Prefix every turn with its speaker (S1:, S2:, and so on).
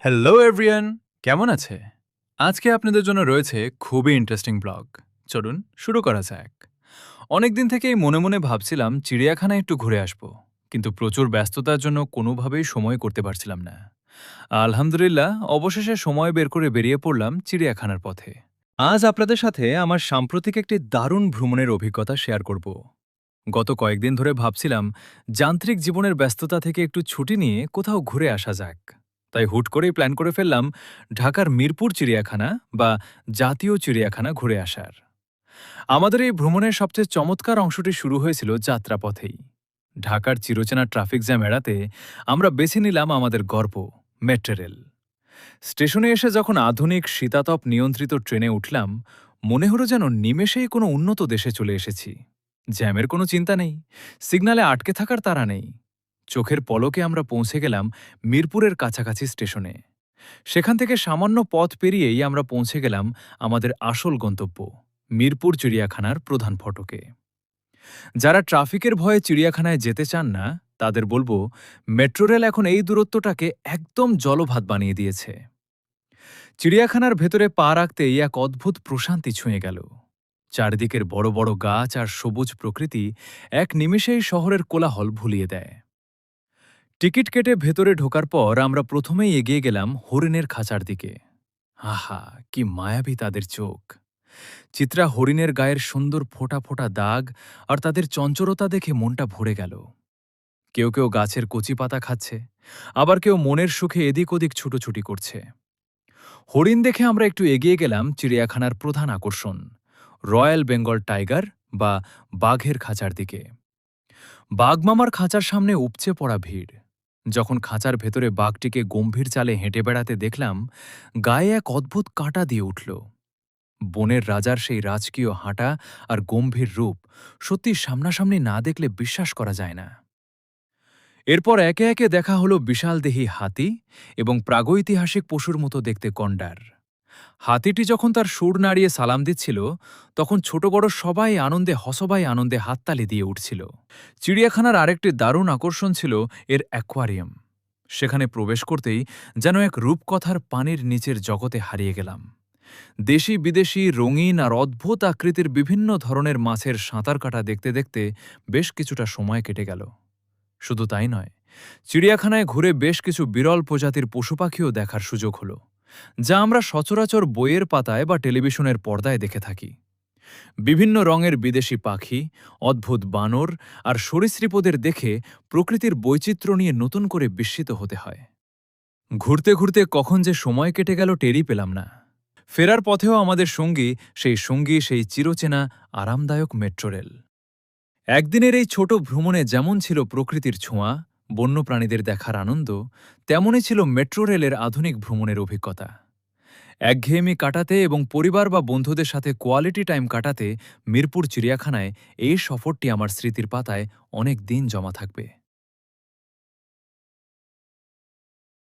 S1: Hello everyone, কেমন আছে? আজকে আপনাদের জন্য রয়েছে খুবই ইন্টারেস্টিং ব্লগ। চলুন শুরু করা যাক। অনেকদিন থেকেই মনে মনে ভাবছিলাম চিড়িয়াখানায় একটু ঘুরে আসব, কিন্তু প্রচুর ব্যস্ততার জন্য কোনোভাবেই সময় করতে পারছিলাম না। আলহামদুলিল্লাহ, অবশেষে সময় বের করে বেরিয়ে পড়লাম চিড়িয়াখানার পথে। আজ আপনাদের সাথে আমার সাম্প্রতিক একটি দারুণ ভ্রমণের অভিজ্ঞতা শেয়ার করব। গত কয়েকদিন ধরে ভাবছিলাম যান্ত্রিক জীবনের ব্যস্ততা থেকে একটু ছুটি নিয়ে কোথাও ঘুরে আসা যাক। তাই হুট করেই প্ল্যান করে ফেললাম ঢাকার মিরপুর চিড়িয়াখানা বা জাতীয় চিড়িয়াখানা ঘুরে আসার। আমাদের এই ভ্রমণের সবচেয়ে চমৎকার অংশটি শুরু হয়েছিল যাত্রাপথেই। ঢাকার চিরচেনা ট্রাফিক জ্যাম এড়াতে আমরা বেছে নিলাম আমাদের গর্ব, মেট্রো রেল। স্টেশনে এসে যখন আধুনিক শীতাতপ নিয়ন্ত্রিত ট্রেনে উঠলাম, মনে হলো যেন নিমেষেই কোনো উন্নত দেশে চলে এসেছি। জ্যামের কোনো চিন্তা নেই, সিগন্যালে আটকে থাকার তাড়া নেই। চোখের পলকে আমরা পৌঁছে গেলাম মিরপুরের কাছাকাছি স্টেশনে। সেখান থেকে সামান্য পথ পেরিয়েই আমরা পৌঁছে গেলাম আমাদের আসল গন্তব্য, মিরপুর চিড়িয়াখানার প্রধান ফটকে। যারা ট্রাফিকের ভয়ে চিড়িয়াখানায় যেতে চান না, তাদের বলবো মেট্রো রেল এখন এই দূরত্বটাকে একদম জলভাত বানিয়ে দিয়েছে। চিড়িয়াখানার ভেতরে পা রাখতেই এক অদ্ভুত প্রশান্তি ছুঁয়ে গেল। চারদিকের বড় বড় গাছ আর সবুজ প্রকৃতি এক নিমেষেই শহরের কোলাহল ভুলিয়ে দেয়। টিকিট কেটে ভেতরে ঢোকার পর আমরা প্রথমেই এগিয়ে গেলাম হরিণের খাঁচার দিকে। আহা, কি মায়াবী তাদের চোখ! চিত্রা হরিণের গায়ের সুন্দর ফোঁটা ফোঁটা দাগ আর তাদের চঞ্চলতা দেখে মনটা ভরে গেল। কেউ কেউ গাছের কচি পাতা খাচ্ছে, আবার কেউ মনের সুখে এদিক ওদিক ছুটোছুটি করছে। হরিণ দেখে আমরা একটু এগিয়ে গেলাম চিড়িয়াখানার প্রধান আকর্ষণ, রয়্যাল বেঙ্গল টাইগার বা বাঘের খাঁচার দিকে। বাঘমামার খাঁচার সামনে উপচে পড়া ভিড়। যখন খাঁচার ভেতরে বাঘটিকে গম্ভীর চালে হেঁটে বেড়াতে দেখলাম, গায়ে এক অদ্ভুত কাঁটা দিয়ে উঠল। বনের রাজার সেই রাজকীয় হাঁটা আর গম্ভীর রূপ সত্যি সামনাসামনি না দেখলে বিশ্বাস করা যায় না। এরপর একে একে দেখা হলো বিশালদেহী হাতি এবং প্রাগৈতিহাসিক পশুর মতো দেখতে গন্ডার। হাতিটি যখন তার সুর নাড়িয়ে সালাম দিচ্ছিল, তখন ছোট বড় সবাই আনন্দে হাততালি দিয়ে উঠছিল। চিড়িয়াখানার আরেকটি দারুণ আকর্ষণ ছিল এর অ্যাকোয়ারিয়াম। সেখানে প্রবেশ করতেই যেন এক রূপকথার পানির নিচের জগতে হারিয়ে গেলাম। দেশি বিদেশি রঙিন আর অদ্ভুত আকৃতির বিভিন্ন ধরনের মাছের সাঁতার কাটা দেখতে দেখতে বেশ কিছুটা সময় কেটে গেল। শুধু তাই নয়, চিড়িয়াখানায় ঘুরে বেশ কিছু বিরল প্রজাতির পশু পাখিও দেখার সুযোগ হল, যা আমরা সচরাচর বইয়ের পাতায় বা টেলিভিশনের পর্দায় দেখে থাকি। বিভিন্ন রঙের বিদেশি পাখি, অদ্ভুত বানর আর সরীসৃপদের দেখে প্রকৃতির বৈচিত্র্য নিয়ে নতুন করে বিস্মিত হতে হয়। ঘুরতে ঘুরতে কখন যে সময় কেটে গেল টেরই পেলাম না। ফেরার পথেও আমাদের সঙ্গী সেই চিরচেনা আরামদায়ক মেট্রো রেল। একদিনের এই ছোট ভ্রমণে যেমন ছিল প্রকৃতির ছোঁয়া, বন্যপ্রাণীদের দেখার আনন্দ, তেমনই ছিল মেট্রো রেলের আধুনিক ভ্রমণের অভিজ্ঞতা। একঘেয়েমি কাটাতে এবং পরিবার বা বন্ধুদের সাথে কোয়ালিটি টাইম কাটাতে মিরপুর চিড়িয়াখানায় এই সফরটি আমার স্মৃতির পাতায় অনেক দিন জমা থাকবে।